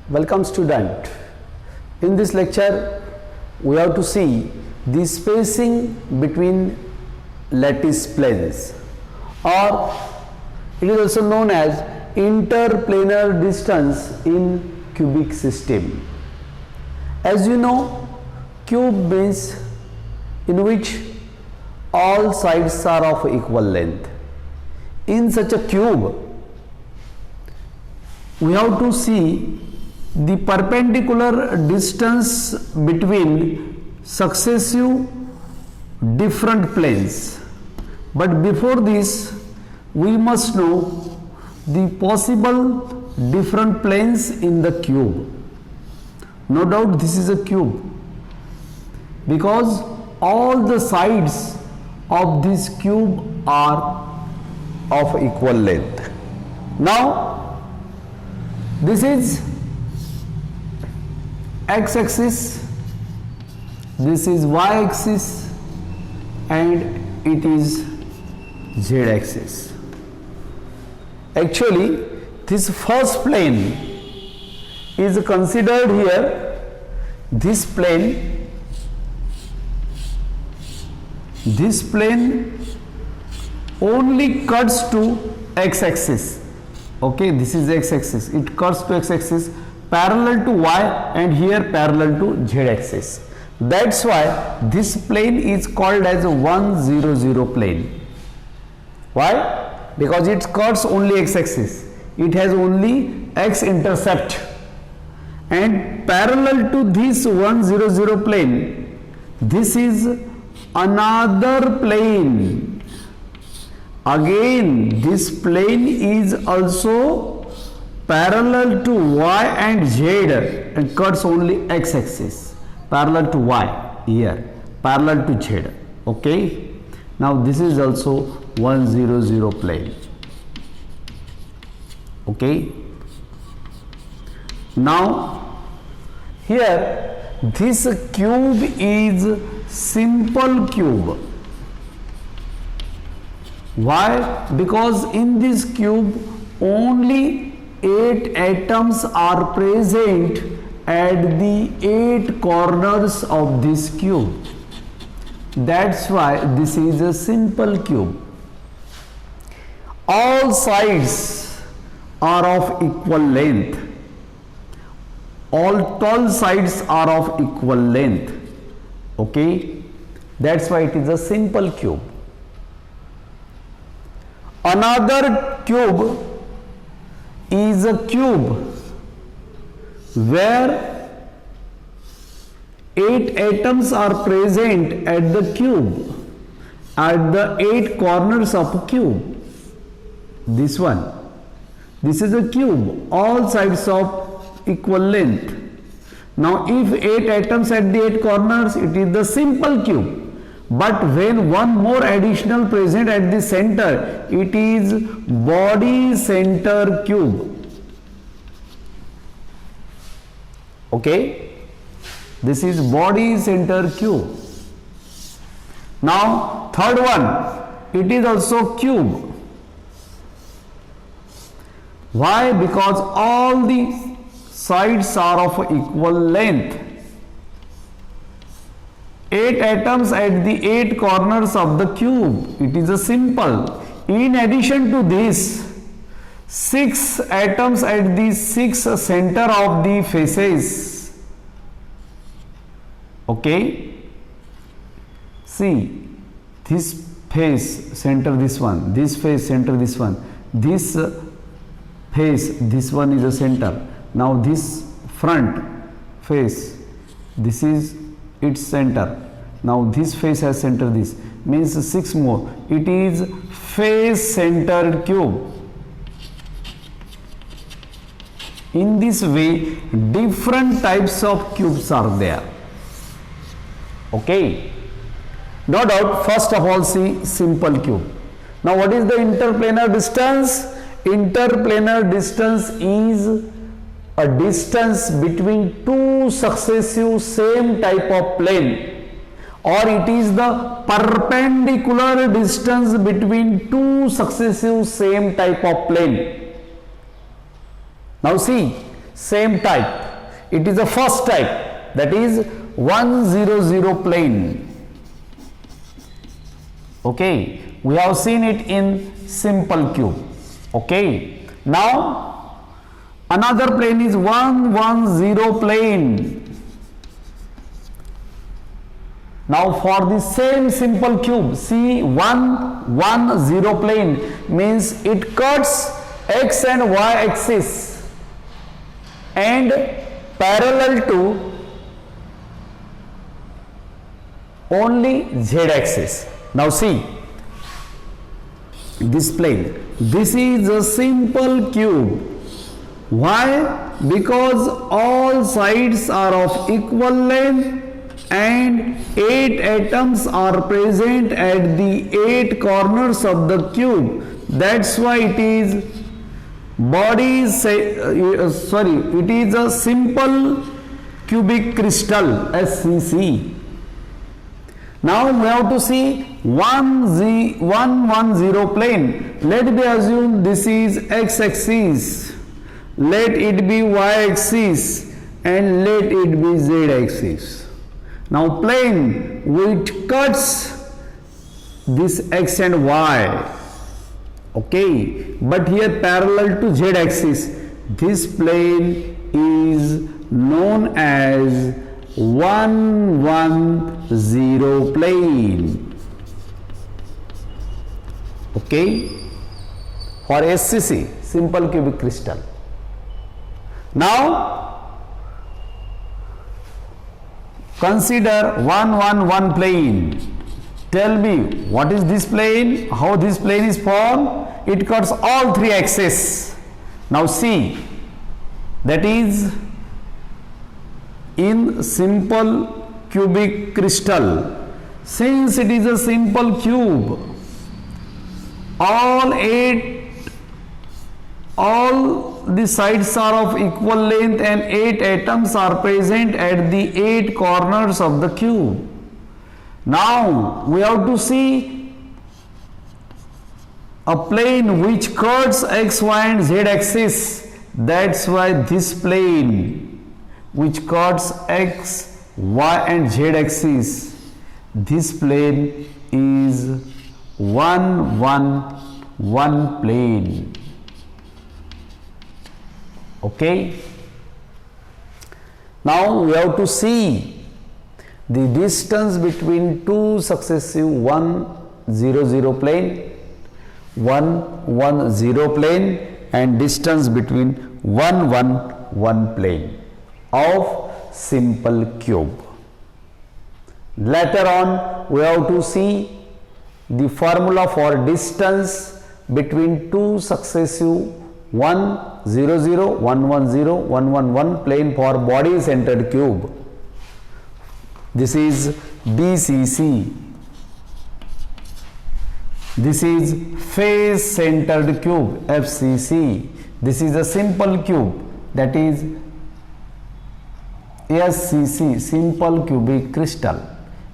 Welcome student. In this lecture we have to see the spacing between lattice planes, or it is also known as interplanar distance in cubic system. As you know, cube means in which all sides are of equal length. In such a cube, we have to see the perpendicular distance between successive different planes. But before this, we must know the possible different planes in the cube. No doubt this is a cube because all the sides of this cube are of equal length. Now, this is x-axis, this is y-axis, and it is z-axis. Actually, this first plane is considered here. This plane only cuts to x-axis. Okay, this is x-axis. It cuts to x-axis parallel to y, and here parallel to z-axis. That's why this plane is called as a 1, 0, 0 plane. Why? Because it cuts only x-axis. It has only x-intercept, and parallel to this 1, 0, 0 plane, this is another plane. Again, this plane is also parallel to y and z and cuts only x-axis, parallel to y here, parallel to z. Okay, now this is also 1, 0, 0 plane. Okay, now here this cube is simple cube. Why? Because in this cube only 8 atoms are present at the 8 corners of this cube. That's why this is a simple cube. All sides are of equal length. All 12 sides are of equal length. Okay, that's why it is a simple cube. Another cube is a cube where 8 atoms are present at the cube, at the 8 corners of a cube. This one. This is a cube, all sides of equal length. Now, if 8 atoms at the 8 corners, it is the simple cube. But when one more additional present at the center, it is body center cube. Okay, this is body center cube. Now, third one, it is also cube. Why? Because all the sides are of equal length. 8 atoms at the 8 corners of the cube. It is a simple. In addition to this, 6 atoms at the 6 center of the faces. Okay. See, this face center this one, this face center this one, this face, this one is a center. Now this front face, this is its center. Now this face has center, this means 6 more. It is face centered cube. In this way, different types of cubes are there. Okay. No doubt, first of all, see simple cube. Now what is the interplanar distance? Interplanar distance is a distance between two successive same type of plane, or it is the perpendicular distance between two successive same type of plane. Now see, same type. It is the first type, that is 100 plane. Okay, we have seen it in simple cube. Okay, now another plane is 110 plane. Now for the same simple cube, see 110 plane means it cuts x and y axis and parallel to only z axis. Now see this plane, this is a simple cube. Why? Because all sides are of equal length and 8 atoms are present at the 8 corners of the cube. That's why it is it is a simple cubic crystal, SCC. Now we have to see 110 plane. Let me assume this is x axis, let it be y axis, and let it be z axis. Now plane which cuts this x and y, okay, but here parallel to z axis, this plane is known as 110 plane. Okay, for SCC, simple cubic crystal. Now consider 111 plane. Tell me what is this plane, how this plane is formed. It cuts all 3 axes. Now see, that is in simple cubic crystal. Since it is a simple cube, all the sides are of equal length and 8 atoms are present at the 8 corners of the cube. Now we have to see a plane which cuts x, y and z axis. That's why this plane which cuts x, y and z axis, this plane is 111 plane. Okay, now we have to see the distance between two successive 100 plane, 110 plane, and distance between 111 plane of simple cube. Later on we have to see the formula for distance between two successive 100, 110, 111 plane for body centered cube. This is BCC. This is face centered cube, FCC. This is a simple cube, that is SCC, simple cubic crystal.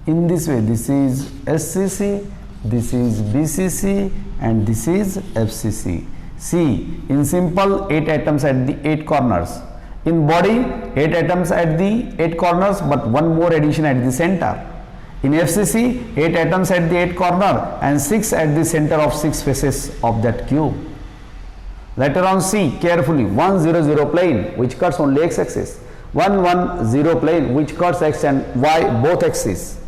In this way, this is SCC, this is BCC, and this is FCC. See, in simple 8 atoms at the 8 corners. In body 8 atoms at the 8 corners, but one more addition at the center. In FCC 8 atoms at the 8 corner and 6 at the center of 6 faces of that cube. Later on see carefully 100 plane which cuts only x axis, 110 plane which cuts x and y both axes,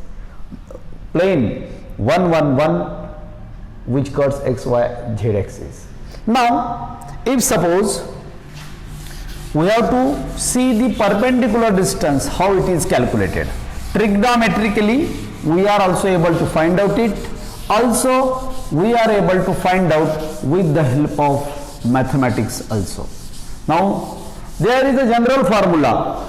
plane 111 which cuts x, y, z axis. Now if suppose we have to see the perpendicular distance, how it is calculated. Trigonometrically we are also able to find out it. Also we are able to find out with the help of mathematics also. Now there is a general formula,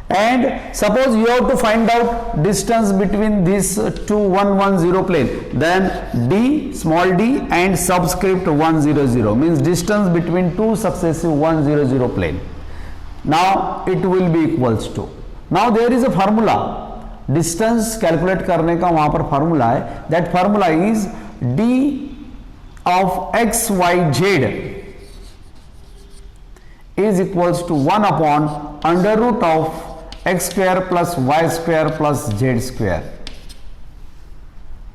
and suppose you have to find out distance between these two 110 plane, then d, small d and subscript 100 means distance between two successive 100 plane. Now it will be equals to, now there is a formula, distance calculate करने का वहां पर formula है, that formula is d of x, y, z is equals to 1 upon under root of x square plus y square plus z square.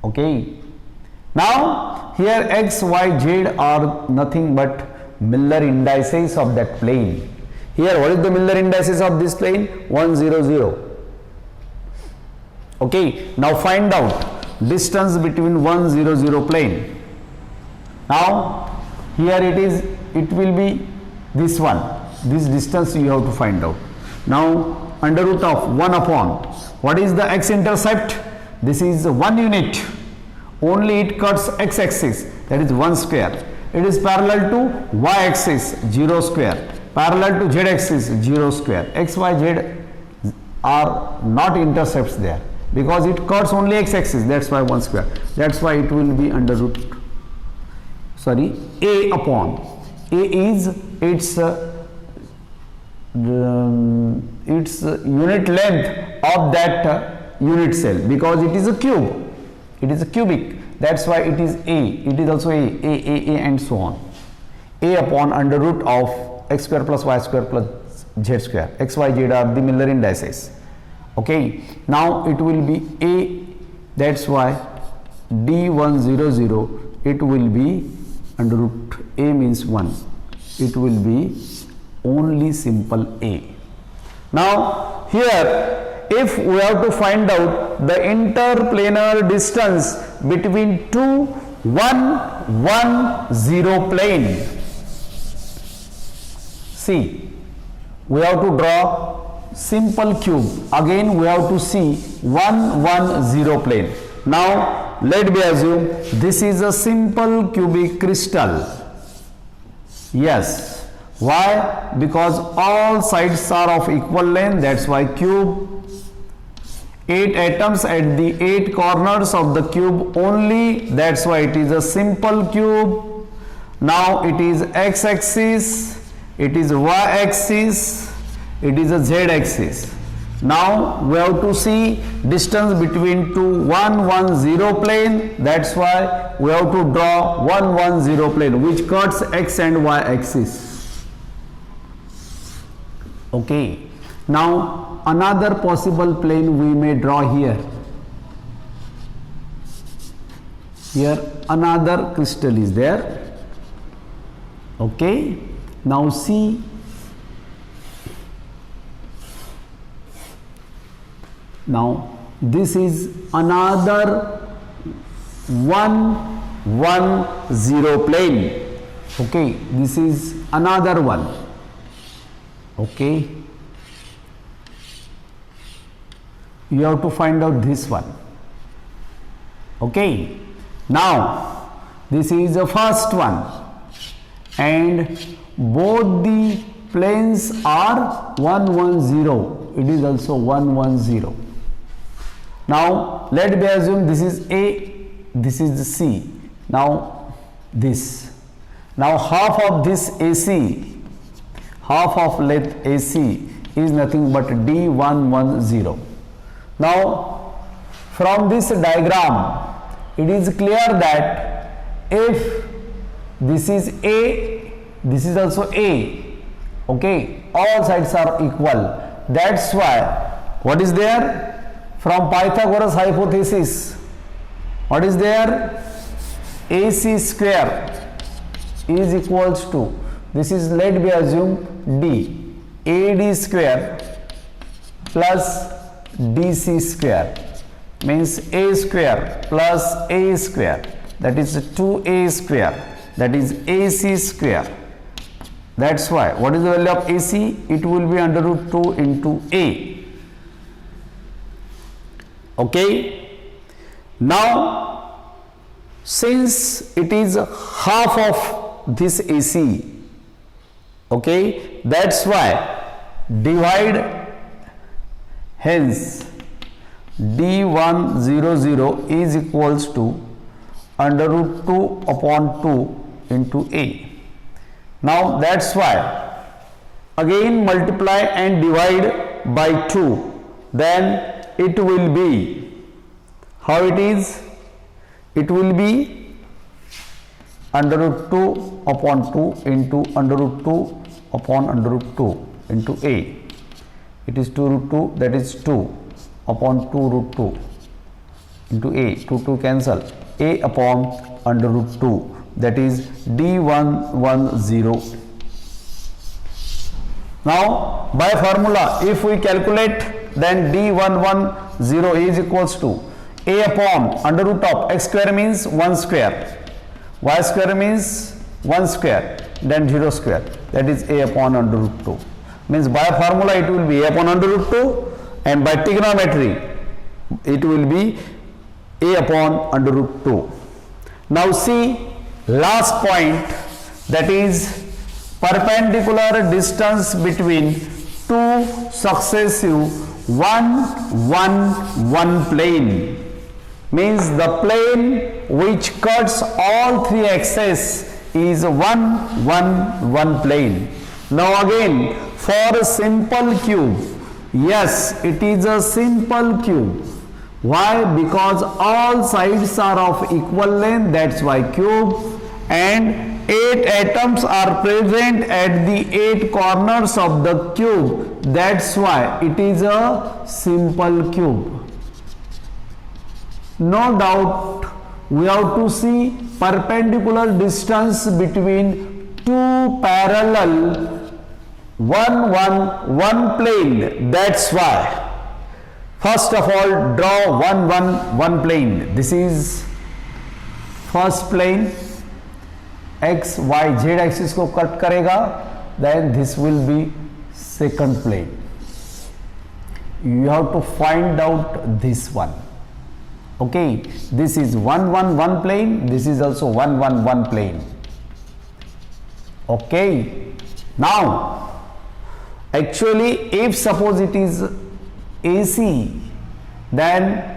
Okay. Now here x, y, z are nothing but Miller indices of that plane. Here what is the Miller indices of this plane? 1, 0, 0. Okay. Now find out distance between 1, 0, 0 plane. Now here it will be this one, this distance you have to find out. Now under root of 1 upon, what is the x-intercept? This is 1 unit, only it cuts x-axis, that is 1 square. It is parallel to y-axis 0 square, parallel to z-axis 0 square. X, y, z are not intercepts there because it cuts only x-axis, that's why 1 square. That's why it will be under root, sorry, a upon. A is its unit length of that unit cell, because it is a cube, it is a cubic, that's why it is a, it is also a and so on. A upon under root of x square plus y square plus z square. X, y, z are the Miller indices. Okay. Now it will be a, that's why d1 0 0, it will be under root a means 1, it will be only simple a. Now here if we have to find out the interplanar distance between two 1 1 0 plane, see we have to draw simple cube, again we have to see 1 1 0 plane. Now let me assume this is a simple cubic crystal. Yes. Why? Because all sides are of equal length, that's why cube. 8 atoms at the 8 corners of the cube only, that's why it is a simple cube. Now it is x-axis, it is y-axis, it is a z-axis. Now we have to see distance between two 1 1 0 plane, that's why we have to draw 1 1 0 plane which cuts x and y axis. Okay. Now another possible plane we may draw here. Here another crystal is there. Okay. Now see, now this is another 1 1 0 plane. Okay, this is another one. Okay, you have to find out this one. Okay, now this is the first one and both the planes are 1 1 0, it is also 1 1 0. Now let me assume this is A, this is the C. Now this. Now half of this AC, half of length AC is nothing but D110. Now from this diagram it is clear that if this is A, this is also A. Okay, all sides are equal. That's why what is there? From Pythagoras hypothesis, what is there? AC square is equals to, this is, let me assume D, AD square plus DC square means A square plus A square, that is 2A square, that is AC square. That's why what is the value of AC? It will be under root 2 into A. Okay. Now since it is half of this AC, okay, that's why divide, hence D100 is equals to under root 2 upon 2 into A. Now that's why again multiply and divide by 2, then it will be, how it is? It will be under root 2 upon 2 into under root 2 upon under root 2 into a. It is 2 root 2, that is 2 upon 2 root 2 into a. 2 cancel. A upon under root 2, that is d110. Now by formula, if we calculate, then d110 is equals to a upon under root of x square means 1 square, y square means 1 square, then 0 square, that is a upon under root 2. Means by formula it will be a upon under root 2, and by trigonometry it will be a upon under root 2. Now see last point, that is perpendicular distance between two successive 1 plane. Means the plane which cuts all three axes is 1 plane. Now again, for a simple cube, yes, it is a simple cube. Why? Because all sides are of equal length, that's why cube, and 8 atoms are present at the 8 corners of the cube, that's why it is a simple cube. No doubt we have to see perpendicular distance between two parallel one plane, that's why first of all draw one plane. This is first plane, x y z axis को cut करेगा, then this will be second plane. You have to find out this one. Okay, this is 1 plane, this is also 1 plane. Okay, now actually if suppose it is AC, then